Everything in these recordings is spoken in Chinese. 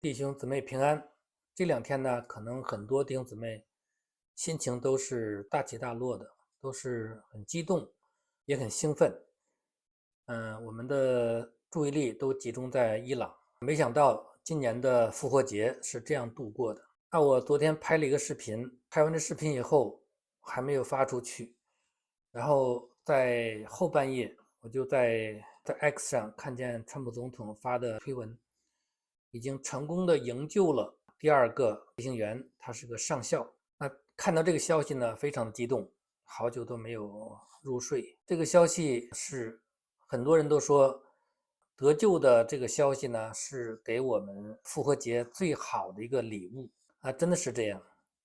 弟兄姊妹平安。这两天呢，可能很多弟兄姊妹心情都是大起大落的，都是很激动，也很兴奋。我们的注意力都集中在伊朗。没想到今年的复活节是这样度过的。那我昨天拍了一个视频，拍完这视频以后还没有发出去，然后在后半夜我就在 X 上看见川普总统发的推文，已经成功的营救了第二个飞行员，他是个上校。那看到这个消息呢，非常的激动，好久都没有入睡。这个消息是很多人都说得救的这个消息呢，是给我们复活节最好的一个礼物啊，真的是这样。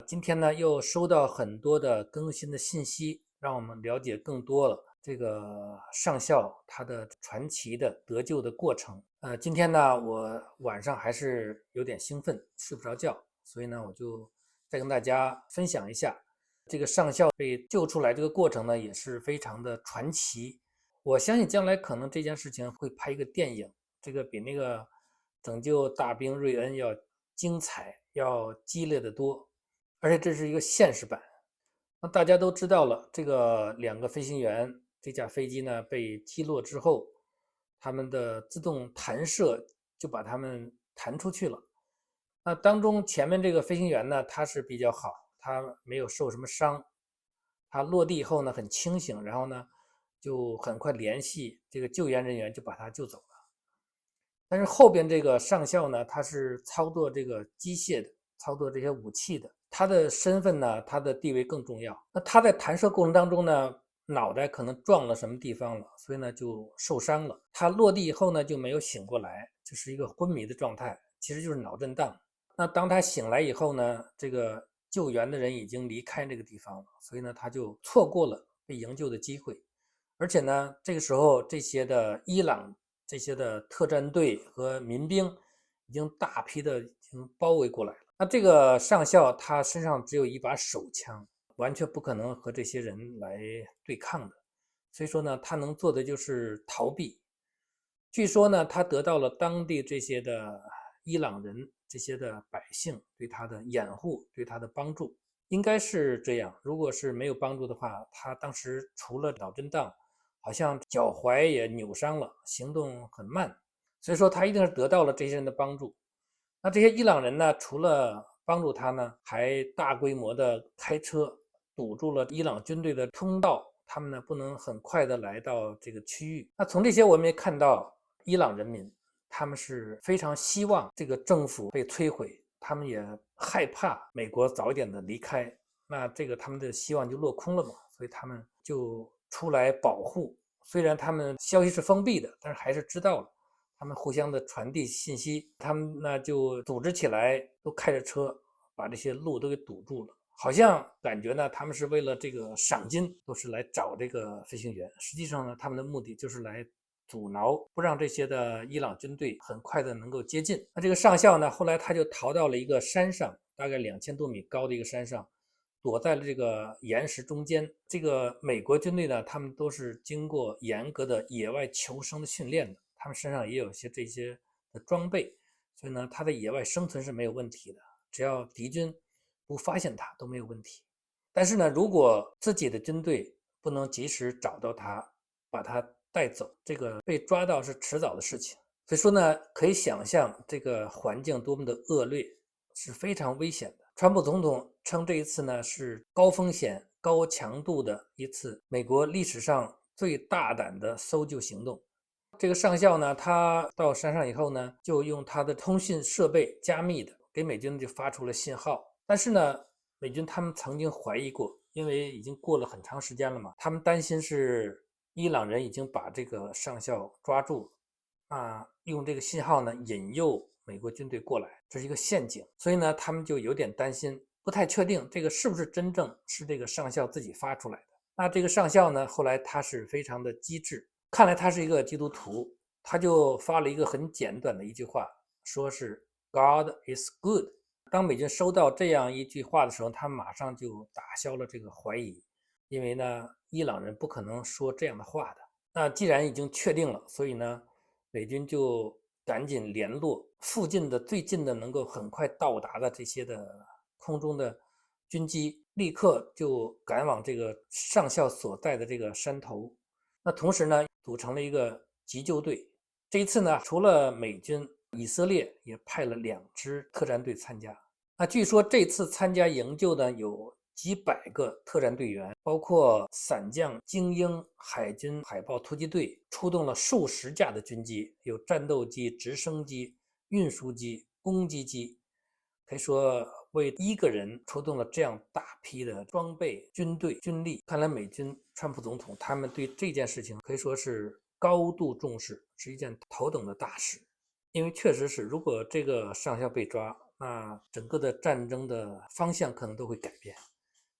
今天呢，又收到很多的更新的信息，让我们了解更多了这个上校他的传奇的得救的过程。今天呢，我晚上还是有点兴奋，睡不着觉，所以呢，我就再跟大家分享一下这个上校被救出来这个过程呢，也是非常的传奇。我相信将来可能这件事情会拍一个电影，这个比那个拯救大兵瑞恩要精彩，要激烈的多。而且这是一个现实版。那大家都知道了，这个两个飞行员，这架飞机呢被击落之后，他们的自动弹射就把他们弹出去了。那当中前面这个飞行员呢，他是比较好，他没有受什么伤，他落地以后呢很清醒，然后呢就很快联系这个救援人员，就把他救走了。但是后边这个上校呢，他是操作这个机械的，操作这些武器的，他的身份呢，他的地位更重要。那他在弹射过程当中呢，脑袋可能撞了什么地方了，所以呢就受伤了。他落地以后呢就没有醒过来，就是一个昏迷的状态，其实就是脑震荡。那当他醒来以后呢，这个救援的人已经离开这个地方了，所以呢他就错过了被营救的机会。而且呢，这个时候这些的伊朗这些的特战队和民兵已经大批的已经包围过来了。那这个上校他身上只有一把手枪，完全不可能和这些人来对抗的。所以说呢，他能做的就是逃避。据说呢，他得到了当地这些的伊朗人、这些的百姓对他的掩护、对他的帮助，应该是这样。如果是没有帮助的话，他当时除了脑震荡，好像脚踝也扭伤了，行动很慢。所以说他一定是得到了这些人的帮助。那这些伊朗人呢，除了帮助他呢，还大规模的开车堵住了伊朗军队的通道，他们呢不能很快的来到这个区域。那从这些我们也看到，伊朗人民他们是非常希望这个政府被摧毁，他们也害怕美国早一点的离开，那这个他们的希望就落空了嘛，所以他们就出来保护。虽然他们消息是封闭的，但是还是知道了。他们互相的传递信息，他们呢就组织起来，都开着车把这些路都给堵住了。好像感觉呢，他们是为了这个赏金，都是来找这个飞行员。实际上呢，他们的目的就是来阻挠，不让这些的伊朗军队很快的能够接近。那这个上校呢，后来他就逃到了一个山上，大概2000多米高的一个山上，躲在了这个岩石中间。这个美国军队呢，他们都是经过严格的野外求生的训练的。他们身上也有些这些的装备，所以呢，他在野外生存是没有问题的，只要敌军不发现他都没有问题。但是呢，如果自己的军队不能及时找到他，把他带走，这个被抓到是迟早的事情。所以说呢，可以想象这个环境多么的恶劣，是非常危险的。川普总统称这一次呢是高风险、高强度的一次美国历史上最大胆的搜救行动。这个上校呢，他到山上以后呢，就用他的通讯设备加密的给美军就发出了信号。但是呢，美军他们曾经怀疑过，因为已经过了很长时间了嘛，他们担心是伊朗人已经把这个上校抓住啊，用这个信号呢引诱美国军队过来，这是一个陷阱。所以呢，他们就有点担心，不太确定这个是不是真正是这个上校自己发出来的。那这个上校呢，后来他是非常的机智。看来他是一个基督徒，他就发了一个很简短的一句话，说是 God is good。当美军收到这样一句话的时候，他马上就打消了这个怀疑，因为呢，伊朗人不可能说这样的话的。那既然已经确定了，所以呢，美军就赶紧联络附近的最近的能够很快到达的这些的空中的军机，立刻就赶往这个上校所在的这个山头。那同时呢，组成了一个急救队。这一次呢，除了美军，以色列也派了2支特战队参加。那据说这次参加营救的有几百个特战队员，包括伞降、精英、海军海豹突击队，出动了数十架的军机，有战斗机、直升机、运输机、攻击机，可以说为1个人出动了这样大批的装备、军队、军力。看来美军川普总统他们对这件事情可以说是高度重视，是一件头等的大事。因为确实是，如果这个上校被抓，那整个的战争的方向可能都会改变。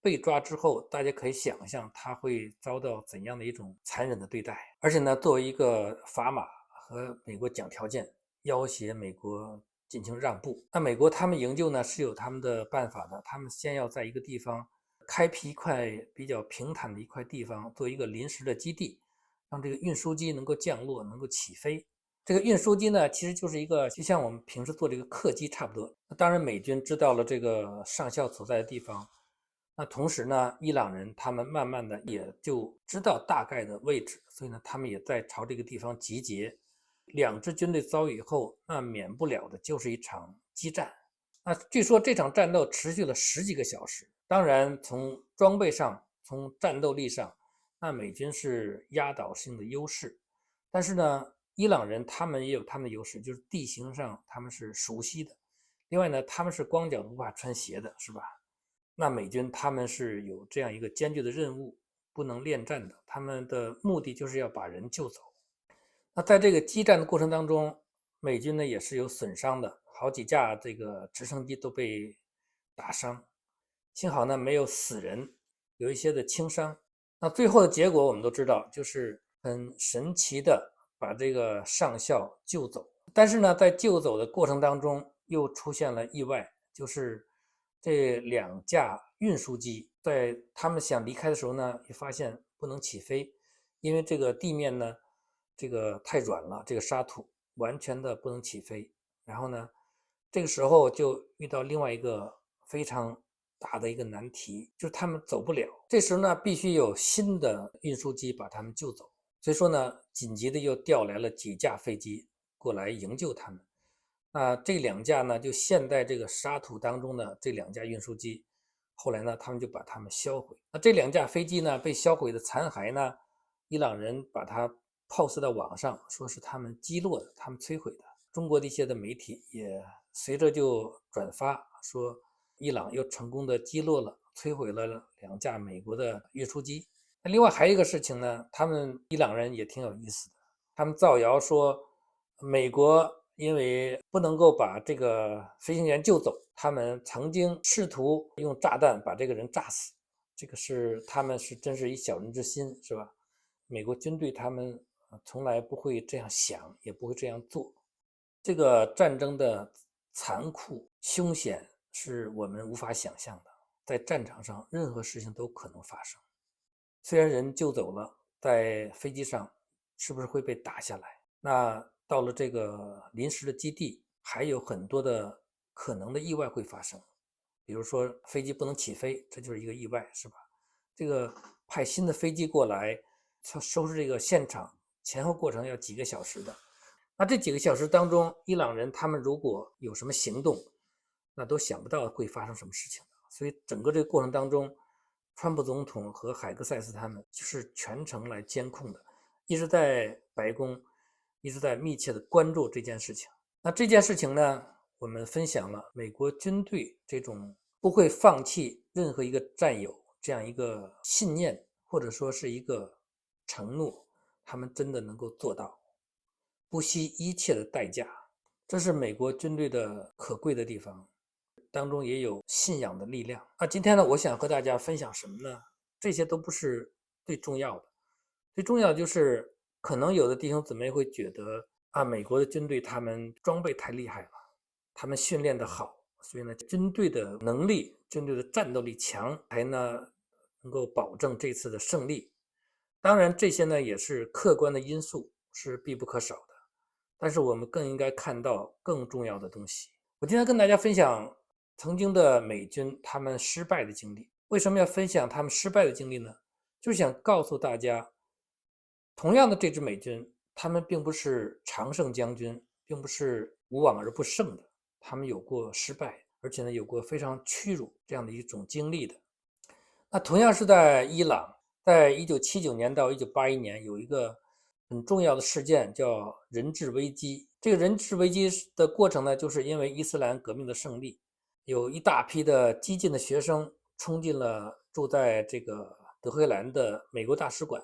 被抓之后，大家可以想象他会遭到怎样的一种残忍的对待。而且呢，作为一个砝码和美国讲条件，要挟美国进行让步。那美国他们营救呢是有他们的办法的，他们先要在一个地方开辟一块比较平坦的一块地方，做一个临时的基地，让这个运输机能够降落，能够起飞。这个运输机呢，其实就是一个就像我们平时做这个客机差不多。当然，美军知道了这个上校所在的地方，那同时呢，伊朗人他们慢慢的也就知道大概的位置，所以呢，他们也在朝这个地方集结。2支军队遭遇以后，那免不了的就是一场激战。那据说这场战斗持续了10几个小时。当然，从装备上，从战斗力上，那美军是压倒性的优势。但是呢，伊朗人他们也有他们的优势，就是地形上他们是熟悉的。另外呢，他们是光脚无法穿鞋的，是吧？那美军他们是有这样一个艰巨的任务，不能恋战的。他们的目的就是要把人救走。那在这个激战的过程当中，美军呢也是有损伤的，好几架这个直升机都被打伤，幸好呢没有死人，有一些的轻伤。那最后的结果我们都知道，就是很神奇的把这个上校救走。但是呢，在救走的过程当中又出现了意外，就是这2架运输机在他们想离开的时候呢，也发现不能起飞，因为这个地面呢这个太软了，这个沙土完全的不能起飞。然后呢，这个时候就遇到另外一个非常大的一个难题，就是他们走不了。这时候呢，必须有新的运输机把他们救走。所以说呢，紧急的又调来了几架飞机过来营救他们。那这2架呢，就陷在这个沙土当中的这2架运输机，后来呢，他们就把它们销毁。那这2架飞机呢，被销毁的残骸呢，伊朗人把它pose到网上，说是他们击落的，他们摧毁的。中国的一些的媒体也随着就转发说，伊朗又成功的击落了、摧毁了2架美国的运输机。那另外还有一个事情呢，他们伊朗人也挺有意思的，他们造谣说美国因为不能够把这个飞行员救走，他们曾经试图用炸弹把这个人炸死。这个是他们是真是以小人之心，是吧？美国军队他们从来不会这样想，也不会这样做。这个战争的残酷凶险是我们无法想象的，在战场上任何事情都可能发生。虽然人救走了，在飞机上是不是会被打下来？那到了这个临时的基地，还有很多的可能的意外会发生，比如说飞机不能起飞，这就是一个意外，是吧？这个派新的飞机过来收拾这个现场，前后过程要几个小时的。那这几个小时当中，伊朗人他们如果有什么行动，那都想不到会发生什么事情的。所以整个这个过程当中，川普总统和海格塞斯他们就是全程来监控的，一直在白宫，一直在密切的关注这件事情。那这件事情呢，我们分享了美国军队这种不会放弃任何一个战友这样一个信念，或者说是一个承诺，他们真的能够做到。不惜一切的代价，这是美国军队的可贵的地方，当中也有信仰的力量。那今天呢，我想和大家分享什么呢？这些都不是最重要的，最重要的就是可能有的弟兄姊妹会觉得啊，美国的军队他们装备太厉害了，他们训练的好，所以呢，军队的能力、军队的战斗力强，才呢能够保证这次的胜利。当然，这些呢也是客观的因素，是必不可少的。但是我们更应该看到更重要的东西。我今天跟大家分享曾经的美军他们失败的经历。为什么要分享他们失败的经历呢？就是想告诉大家，同样的这支美军，他们并不是常胜将军，并不是无往而不胜的，他们有过失败，而且呢有过非常屈辱这样的一种经历的。那同样是在伊朗，在1979年到1981年有一个很重要的事件叫人质危机。这个人质危机的过程呢，就是因为伊斯兰革命的胜利，有一大批的激进的学生冲进了住在这个德黑兰的美国大使馆，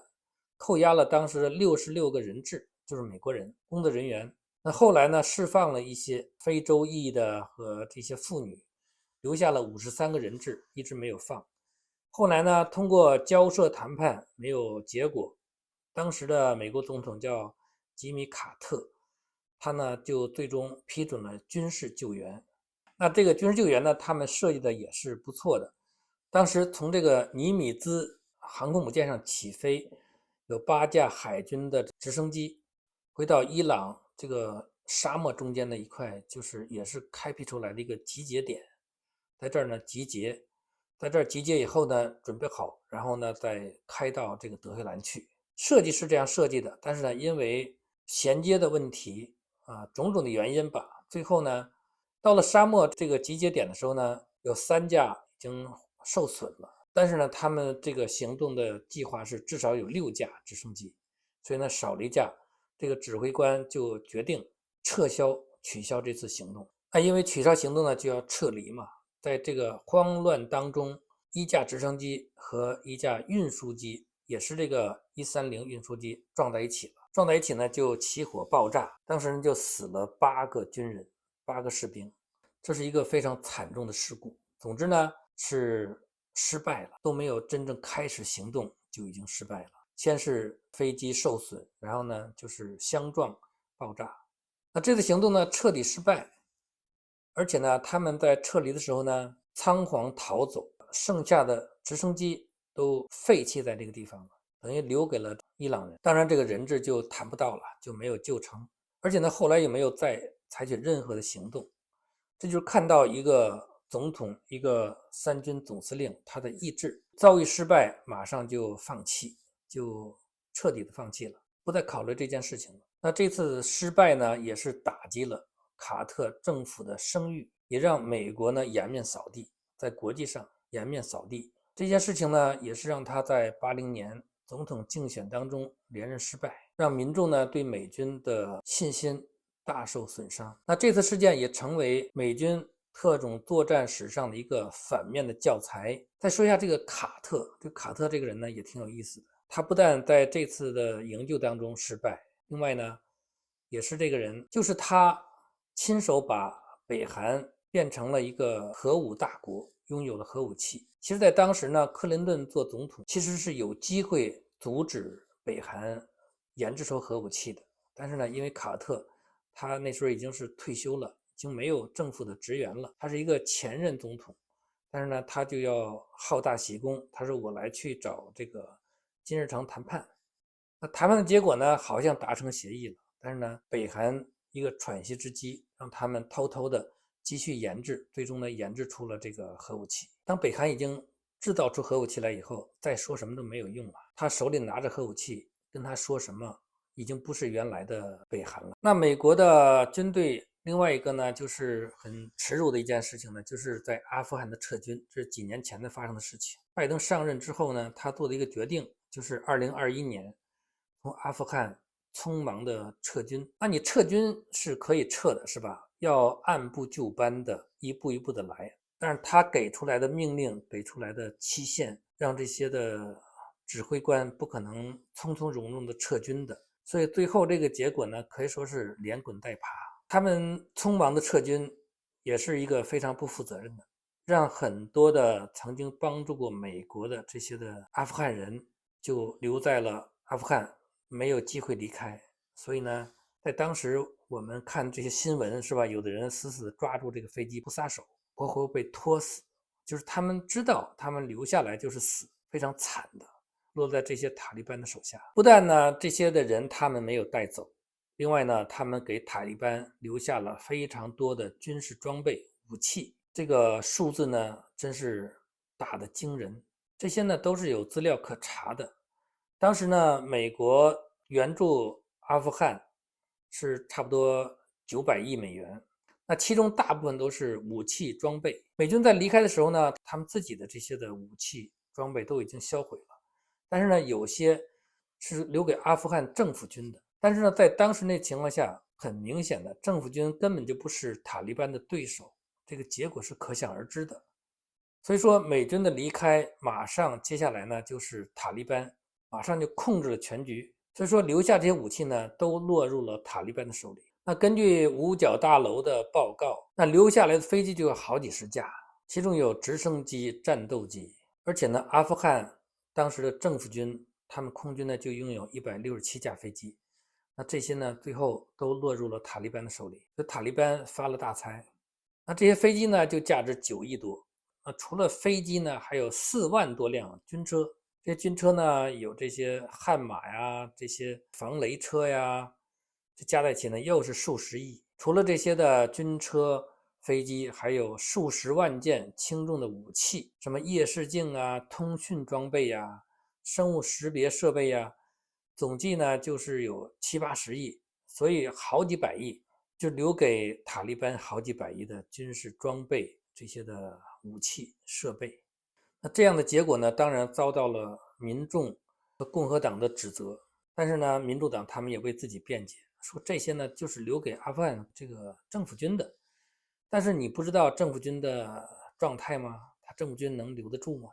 扣押了当时的66个人质，就是美国人工作人员。那后来呢，释放了一些非洲裔的和这些妇女，留下了53个人质，一直没有放。后来呢，通过交涉谈判没有结果，当时的美国总统叫吉米·卡特，他呢就最终批准了军事救援。那这个军事救援呢，他们设计的也是不错的。当时从这个尼米兹航空母舰上起飞，有8架海军的直升机，回到伊朗这个沙漠中间的一块，就是也是开辟出来的一个集结点，在这儿呢集结。在这儿集结以后呢，准备好，然后呢再开到这个德黑兰去。设计是这样设计的，但是呢，因为衔接的问题种种的原因吧，最后呢，到了沙漠这个集结点的时候呢，有3架已经受损了，但是呢，他们这个行动的计划是至少有6架直升机，所以呢少了1架，这个指挥官就决定取消这次行动。那因为取消行动呢，就要撤离嘛。在这个慌乱当中，1架直升机和1架运输机，也是这个130运输机撞在一起了。撞在一起呢，就起火爆炸，当时就死了8个军人，8个士兵，这是一个非常惨重的事故。总之呢，是失败了，都没有真正开始行动就已经失败了。先是飞机受损，然后呢就是相撞爆炸。那这次行动呢彻底失败。而且呢，他们在撤离的时候呢，仓皇逃走，剩下的直升机都废弃在这个地方了，等于留给了伊朗人。当然，这个人质就谈不到了，就没有救成。而且呢，后来也没有再采取任何的行动。这就是看到一个总统，一个3军总司令，他的意志遭遇失败，马上就放弃，就彻底的放弃了，不再考虑这件事情了。那这次失败呢，也是打击了卡特政府的声誉，也让美国呢颜面扫地，在国际上颜面扫地。这件事情呢，也是让他在80年总统竞选当中连任失败，让民众呢对美军的信心大受损伤。那这次事件也成为美军特种作战史上的一个反面的教材。再说一下这个卡特，这个人呢也挺有意思的。他不但在这次的营救当中失败，另外呢，也是这个人，就是他亲手把北韩变成了一个核武大国，拥有了核武器。其实在当时呢，克林顿做总统其实是有机会阻止北韩研制出核武器的，但是呢，因为卡特他那时候已经是退休了，已经没有政府的职员了，他是一个前任总统，但是呢，他就要好大喜功，他说我来去找这个金日成谈判。那谈判的结果呢，好像达成协议了，但是呢，北韩一个喘息之机，让他们偷偷的继续研制，最终呢，研制出了这个核武器。当北韩已经制造出核武器来以后，再说什么都没有用了。他手里拿着核武器，跟他说什么，已经不是原来的北韩了。那美国的军队另外一个呢，就是很耻辱的一件事情呢，就是在阿富汗的撤军，这是几年前的发生的事情。拜登上任之后呢，他做的一个决定，就是2021年从阿富汗匆忙的撤军。那你撤军是可以撤的，是吧？要按部就班的，一步一步的来。但是他给出来的命令，给出来的期限，让这些的指挥官不可能从从容容的撤军的。所以最后这个结果呢，可以说是连滚带爬。他们匆忙的撤军，也是一个非常不负责任的，让很多的曾经帮助过美国的这些的阿富汗人就留在了阿富汗，没有机会离开。所以呢，在当时我们看这些新闻是吧，有的人死死抓住这个飞机不撒手，活活被拖死，就是他们知道他们留下来就是死，非常惨的落在这些塔利班的手下。不但呢这些的人他们没有带走，另外呢，他们给塔利班留下了非常多的军事装备、武器，这个数字呢，真是大得惊人。这些呢，都是有资料可查的。当时呢，美国援助阿富汗是差不多$900亿，那其中大部分都是武器装备。美军在离开的时候呢，他们自己的这些的武器装备都已经销毁了，但是呢，有些是留给阿富汗政府军的。但是呢，在当时那情况下，很明显的，政府军根本就不是塔利班的对手，这个结果是可想而知的。所以说，美军的离开，马上接下来呢，就是塔利班马上就控制了全局。所以说，留下这些武器呢，都落入了塔利班的手里。那根据五角大楼的报告，那留下来的飞机就有好几十架，其中有直升机、战斗机，而且呢，阿富汗当时的政府军，他们空军呢就拥有167架飞机。那这些呢，最后都落入了塔利班的手里，这塔利班发了大财。那这些飞机呢，就价值9亿多。除了飞机呢，还有4万多辆军车。这些军车呢，有这些悍马呀，这些防雷车呀，这加在一起呢，又是数十亿。除了这些的军车、飞机，还有数十万件轻重的武器，什么夜视镜啊、通讯装备呀、生物识别设备呀，总计呢就是有70-80亿，所以好几百亿就留给塔利班好几百亿的军事装备，这些的武器设备。那这样的结果呢，当然遭到了民众和共和党的指责。但是呢，民主党他们也为自己辩解，说这些呢就是留给阿富汗这个政府军的。但是你不知道政府军的状态吗？他政府军能留得住吗？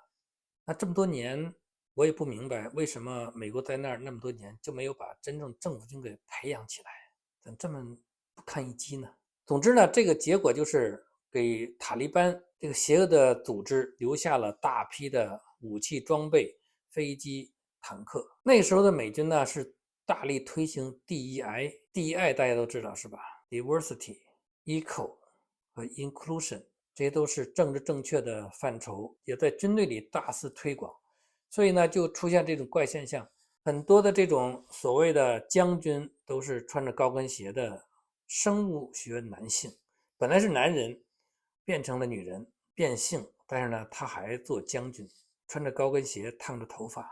那这么多年，我也不明白为什么美国在那儿那么多年就没有把真正政府军给培养起来，怎么这么不堪一击呢？总之呢，这个结果就是给塔利班这个邪恶的组织留下了大批的武器装备、飞机、坦克。那时候的美军呢是大力推行 DEI，DEI 大家都知道是吧？ Diversity、Equal 和 Inclusion。这些都是政治正确的范畴，也在军队里大肆推广，所以呢，就出现这种怪现象，很多的这种所谓的将军都是穿着高跟鞋的生物学男性，本来是男人，变成了女人，变性，但是呢，他还做将军，穿着高跟鞋，烫着头发。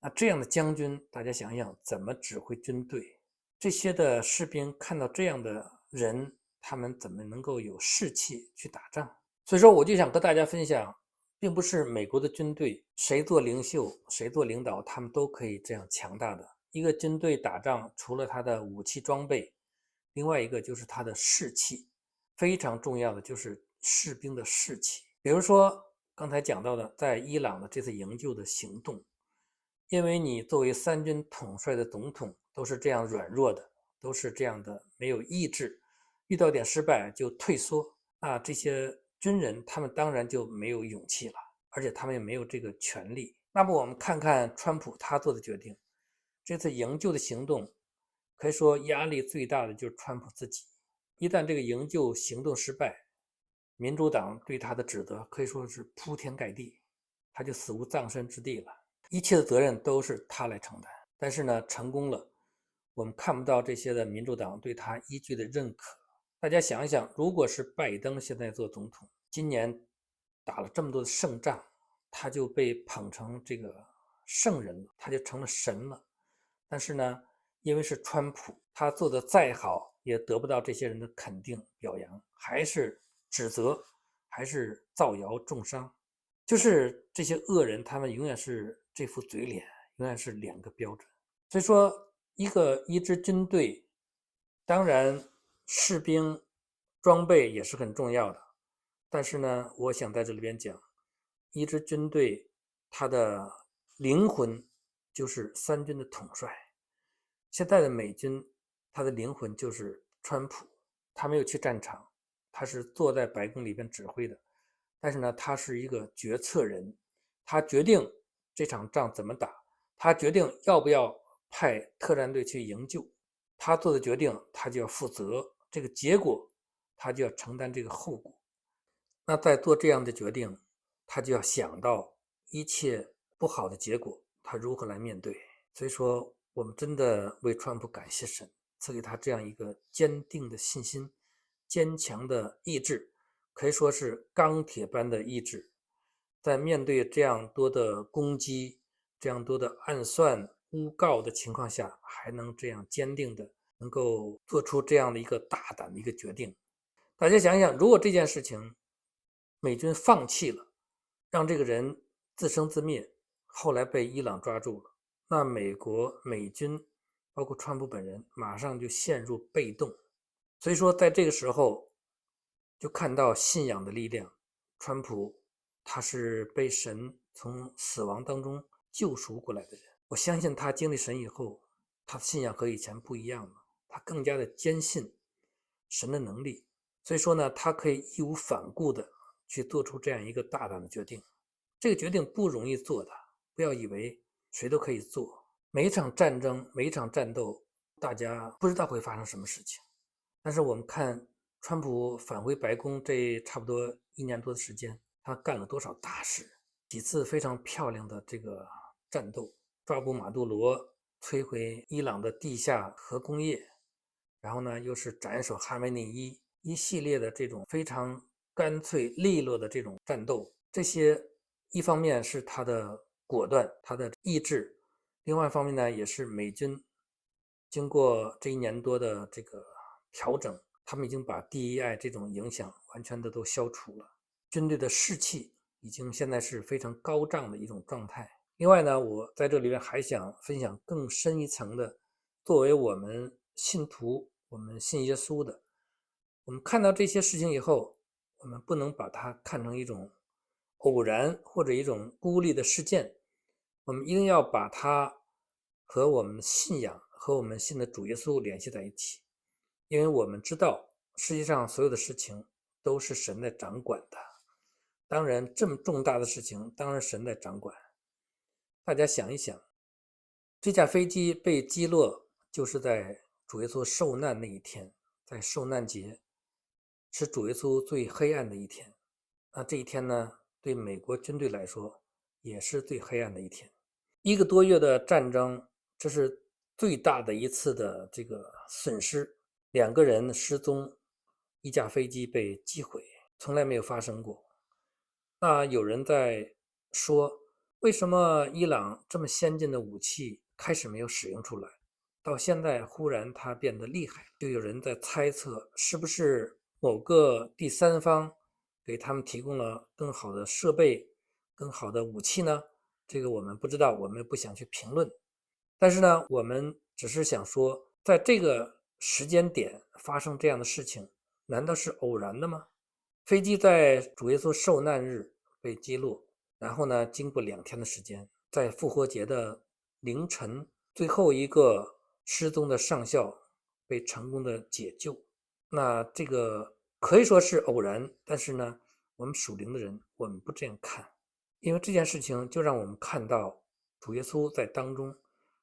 那这样的将军，大家想想怎么指挥军队？这些的士兵看到这样的人，他们怎么能够有士气去打仗？所以说，我就想和大家分享，并不是美国的军队谁做领袖、谁做领导，他们都可以这样强大的。一个军队打仗，除了他的武器装备，另外一个就是他的士气，非常重要的就是士兵的士气。比如说刚才讲到的，在伊朗的这次营救的行动，因为你作为三军统帅的总统都是这样软弱的，都是这样的没有意志，遇到点失败就退缩，那这些军人他们当然就没有勇气了，而且他们也没有这个权利。那么我们看看川普他做的决定，这次营救的行动可以说压力最大的就是川普自己。一旦这个营救行动失败，民主党对他的指责可以说是铺天盖地，他就死无葬身之地了，一切的责任都是他来承担。但是呢，成功了，我们看不到这些的民主党对他依据的认可。大家想一想，如果是拜登现在做总统，今年打了这么多的胜仗，他就被捧成这个圣人了，他就成了神了。但是呢，因为是川普，他做的再好，也得不到这些人的肯定表扬，还是指责，还是造谣重伤。就是这些恶人，他们永远是这副嘴脸，永远是两个标准。所以说，一支军队，当然士兵装备也是很重要的，但是呢，我想在这里边讲，一支军队它的灵魂就是三军的统帅。现在的美军，他的灵魂就是川普，他没有去战场，他是坐在白宫里边指挥的，但是呢，他是一个决策人，他决定这场仗怎么打，他决定要不要派特战队去营救，他做的决定他就要负责，这个结果他就要承担这个后果。那在做这样的决定，他就要想到一切不好的结果，他如何来面对。所以说，我们真的为川普感谢神，赐给他这样一个坚定的信心、坚强的意志，可以说是钢铁般的意志。在面对这样多的攻击、这样多的暗算、诬告的情况下，还能这样坚定的能够做出这样的一个大胆的一个决定。大家想想，如果这件事情美军放弃了，让这个人自生自灭，后来被伊朗抓住了，那美军包括川普本人马上就陷入被动。所以说在这个时候就看到信仰的力量。川普他是被神从死亡当中救赎过来的人，我相信他经历神以后，他的信仰和以前不一样了，他更加的坚信神的能力。所以说呢，他可以义无反顾的去做出这样一个大胆的决定。这个决定不容易做的，不要以为谁都可以做。每一场战争，每一场战斗，大家不知道会发生什么事情。但是我们看川普返回白宫这差不多1年多的时间，他干了多少大事，几次非常漂亮的这个战斗，抓捕马杜罗，摧毁伊朗的地下核工业，然后呢又是斩首哈梅内伊，一系列的这种非常干脆利落的这种战斗，这些一方面是他的果断，他的意志，另外一方面呢也是美军经过这1年多的这个调整，他们已经把DEI 这种影响完全的都消除了，军队的士气已经现在是非常高涨的一种状态。另外呢，我在这里面还想分享更深一层的，作为我们信徒，我们信耶稣的，我们看到这些事情以后，我们不能把它看成一种偶然或者一种孤立的事件，我们一定要把它和我们的信仰和我们信的主耶稣联系在一起，因为我们知道世界上所有的事情都是神在掌管的。当然这么重大的事情，当然神在掌管。大家想一想，这架飞机被击落就是在主耶稣受难那一天，在受难节，是主耶稣最黑暗的一天。那这一天呢，对美国军队来说也是最黑暗的一天。1个多月的战争，这是最大的一次的这个损失，2个人失踪，一架飞机被击毁，从来没有发生过。那有人在说，为什么伊朗这么先进的武器开始没有使用出来，到现在忽然它变得厉害？就有人在猜测，是不是某个第三方给他们提供了更好的设备、更好的武器呢？这个我们不知道，我们也不想去评论。但是呢，我们只是想说，在这个时间点发生这样的事情，难道是偶然的吗？飞机在主耶稣受难日被击落，然后呢，经过2天的时间，在复活节的凌晨，最后一个失踪的上校被成功的解救。那这个可以说是偶然，但是呢，我们属灵的人，我们不这样看，因为这件事情就让我们看到主耶稣在当中，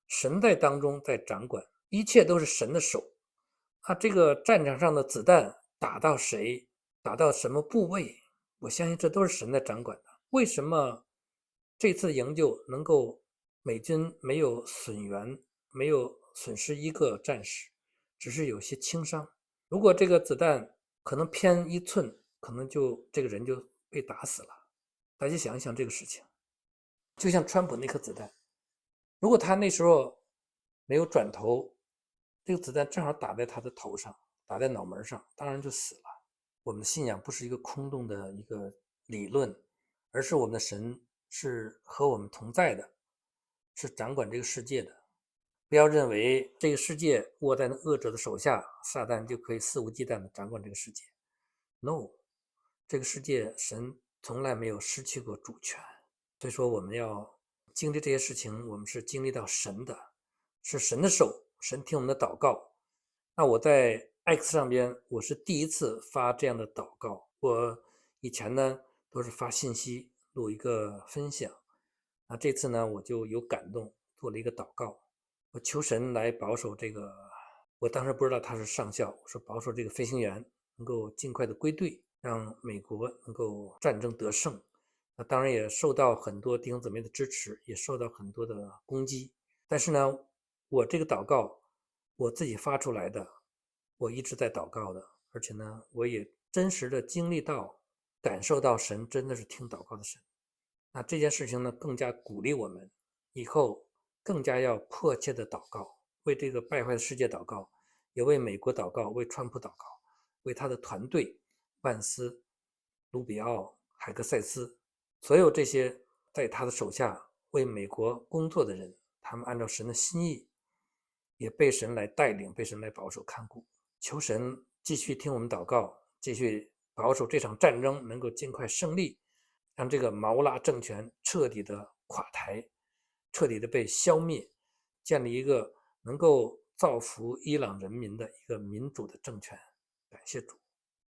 神在当中在掌管，一切都是神的手。这个战场上的子弹打到谁，打到什么部位，我相信这都是神在掌管的。为什么这次营救能够美军没有损员，没有损失1个战士，只是有些轻伤？如果这个子弹可能偏1寸，可能这个人就被打死了。大家想一想这个事情，就像川普那颗子弹，如果他那时候没有转头，这个子弹正好打在他的头上，打在脑门上，当然就死了。我们的信仰不是一个空洞的一个理论，而是我们的神是和我们同在的，是掌管这个世界的。不要认为这个世界握在那恶者的手下，撒旦就可以肆无忌惮地掌管这个世界。No， 这个世界神从来没有失去过主权。所以说我们要经历这些事情，我们是经历到神的，是神的手，神听我们的祷告。那我在 X 上边，我是第一次发这样的祷告。我以前呢都是发信息录一个分享，那这次呢我就有感动，做了一个祷告。我求神来保守这个，我当时不知道他是上校，我说保守这个飞行员能够尽快的归队，让美国能够战争得胜。那当然也受到很多弟兄姊妹的支持，也受到很多的攻击。但是呢，我这个祷告，我自己发出来的，我一直在祷告的，而且呢，我也真实的经历到、感受到神真的是听祷告的神。那这件事情呢，更加鼓励我们以后更加要迫切的祷告，为这个败坏的世界祷告，也为美国祷告，为川普祷告，为他的团队万斯、卢比奥、海格塞斯，所有这些在他的手下为美国工作的人，他们按照神的心意，也被神来带领，被神来保守看顾。求神继续听我们祷告，继续保守这场战争能够尽快胜利，让这个毛拉政权彻底的垮台，彻底的被消灭，建立一个能够造福伊朗人民的一个民主的政权。感谢主。